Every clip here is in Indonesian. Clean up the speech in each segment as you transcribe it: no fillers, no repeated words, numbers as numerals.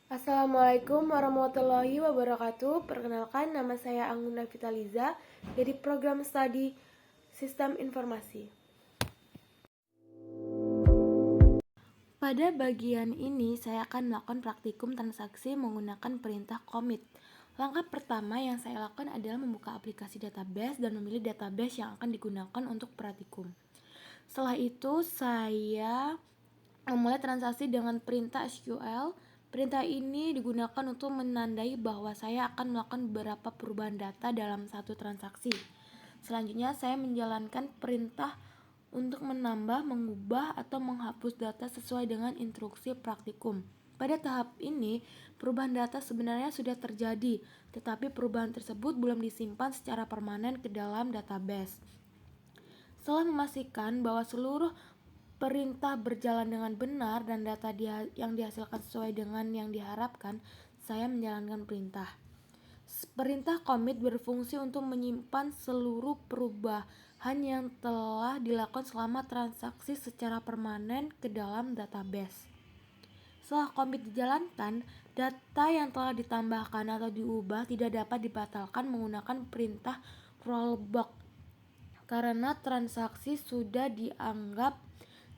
Assalamualaikum warahmatullahi wabarakatuh. Perkenalkan, nama saya Angguna Vitaliza dari program studi Sistem Informasi. Pada bagian ini saya akan melakukan praktikum transaksi menggunakan perintah commit. Langkah pertama yang saya lakukan adalah membuka aplikasi database dan memilih database yang akan digunakan untuk praktikum. Setelah itu saya memulai transaksi dengan perintah SQL. Perintah ini digunakan untuk menandai bahwa saya akan melakukan beberapa perubahan data dalam satu transaksi. Selanjutnya saya menjalankan perintah untuk menambah, mengubah, atau menghapus data sesuai dengan instruksi praktikum. Pada tahap ini, perubahan data sebenarnya sudah terjadi, tetapi perubahan tersebut belum disimpan secara permanen ke dalam database. Setelah memastikan bahwa seluruh perintah berjalan dengan benar dan data yang dihasilkan sesuai dengan yang diharapkan, saya menjalankan perintah. Perintah commit berfungsi untuk menyimpan seluruh perubahan yang telah dilakukan selama transaksi secara permanen ke dalam database. Setelah commit dijalankan, data yang telah ditambahkan atau diubah tidak dapat dibatalkan menggunakan perintah rollback karena transaksi sudah dianggap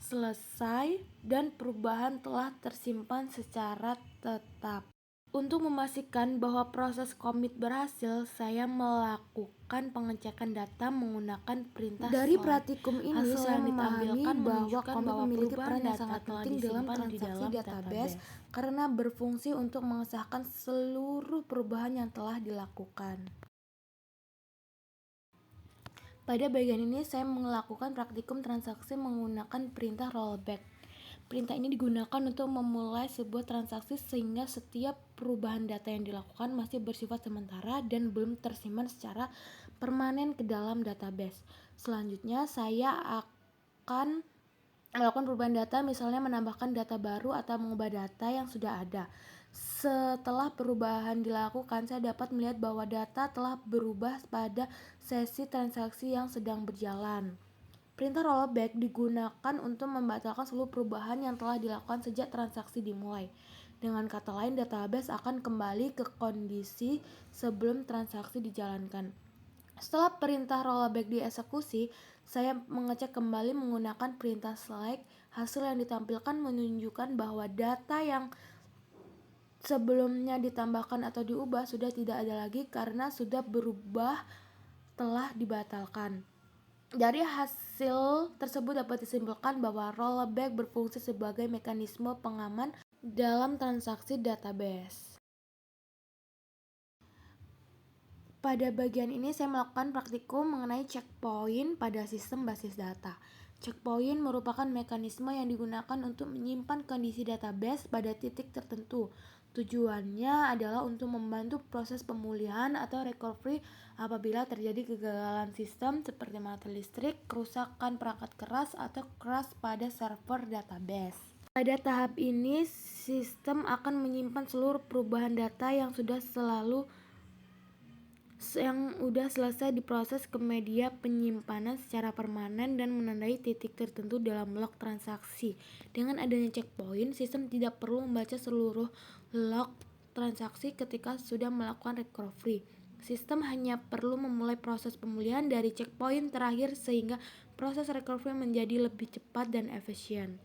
selesai dan perubahan telah tersimpan secara tetap. Untuk memastikan bahwa proses commit berhasil, saya melakukan pengecekan data menggunakan perintah Dari slide. praktikum ini Hasil saya yang memahami ditampilkan bahwa commit memiliki perubahan peran yang data sangat telah penting dalam disimpan di transaksi dalam database karena berfungsi untuk mengesahkan seluruh perubahan yang telah dilakukan. Pada bagian ini saya melakukan praktikum transaksi menggunakan perintah rollback. Perintah ini digunakan untuk memulai sebuah transaksi sehingga setiap perubahan data yang dilakukan masih bersifat sementara dan belum tersimpan secara permanen ke dalam database. Selanjutnya saya akan melakukan perubahan data, misalnya menambahkan data baru atau mengubah data yang sudah ada. Setelah perubahan dilakukan, saya dapat melihat bahwa data telah berubah pada sesi transaksi yang sedang berjalan. Perintah rollback digunakan untuk membatalkan seluruh perubahan yang telah dilakukan sejak transaksi dimulai. Dengan kata lain, database akan kembali ke kondisi sebelum transaksi dijalankan. Setelah perintah rollback dieksekusi, saya mengecek kembali menggunakan perintah select. Hasil yang ditampilkan menunjukkan bahwa data yang sebelumnya ditambahkan atau diubah sudah tidak ada lagi karena sudah berubah telah dibatalkan. Dari hasil tersebut dapat disimpulkan bahwa rollback berfungsi sebagai mekanisme pengaman dalam transaksi database. Pada bagian ini saya melakukan praktikum mengenai checkpoint pada sistem basis data. Checkpoint merupakan mekanisme yang digunakan untuk menyimpan kondisi database pada titik tertentu. Tujuannya adalah untuk membantu proses pemulihan atau recovery apabila terjadi kegagalan sistem seperti mati listrik, kerusakan perangkat keras, atau crash pada server database. Pada tahap ini, sistem akan menyimpan seluruh perubahan data yang sudah selesai diproses ke media penyimpanan secara permanen dan menandai titik tertentu dalam log transaksi. Dengan adanya checkpoint, sistem tidak perlu membaca seluruh log transaksi ketika sudah melakukan recovery. Sistem hanya perlu memulai proses pemulihan dari checkpoint terakhir sehingga proses recovery menjadi lebih cepat dan efisien.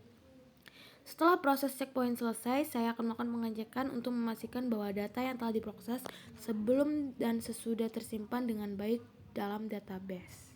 Setelah proses checkpoint selesai, saya akan melakukan pengecekan untuk memastikan bahwa data yang telah diproses sebelum dan sesudah tersimpan dengan baik dalam database.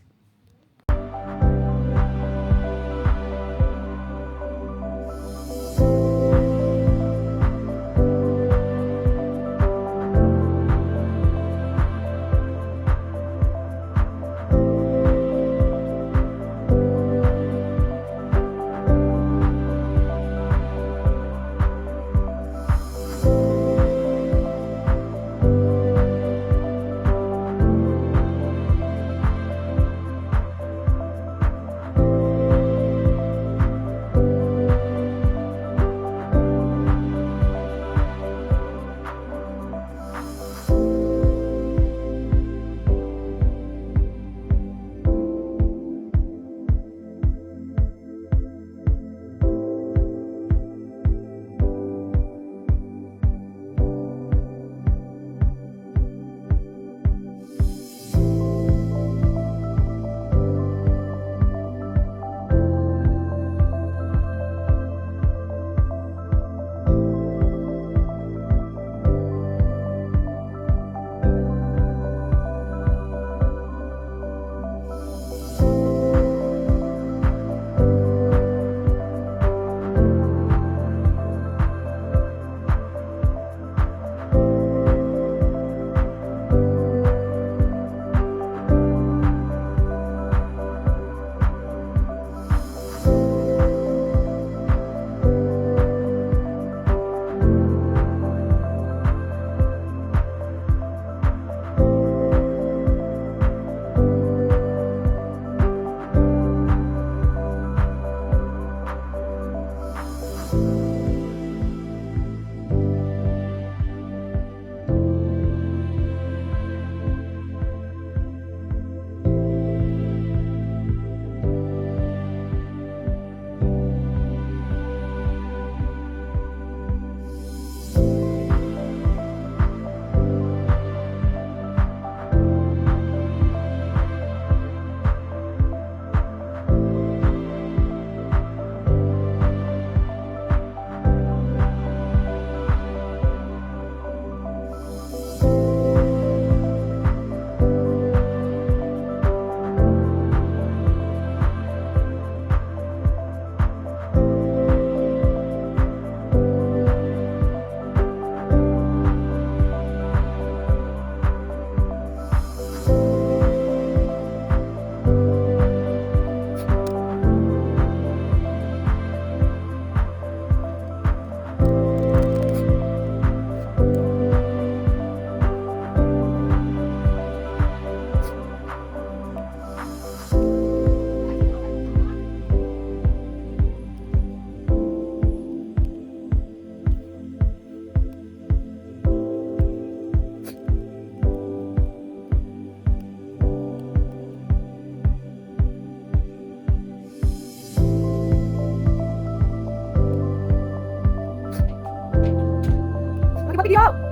video.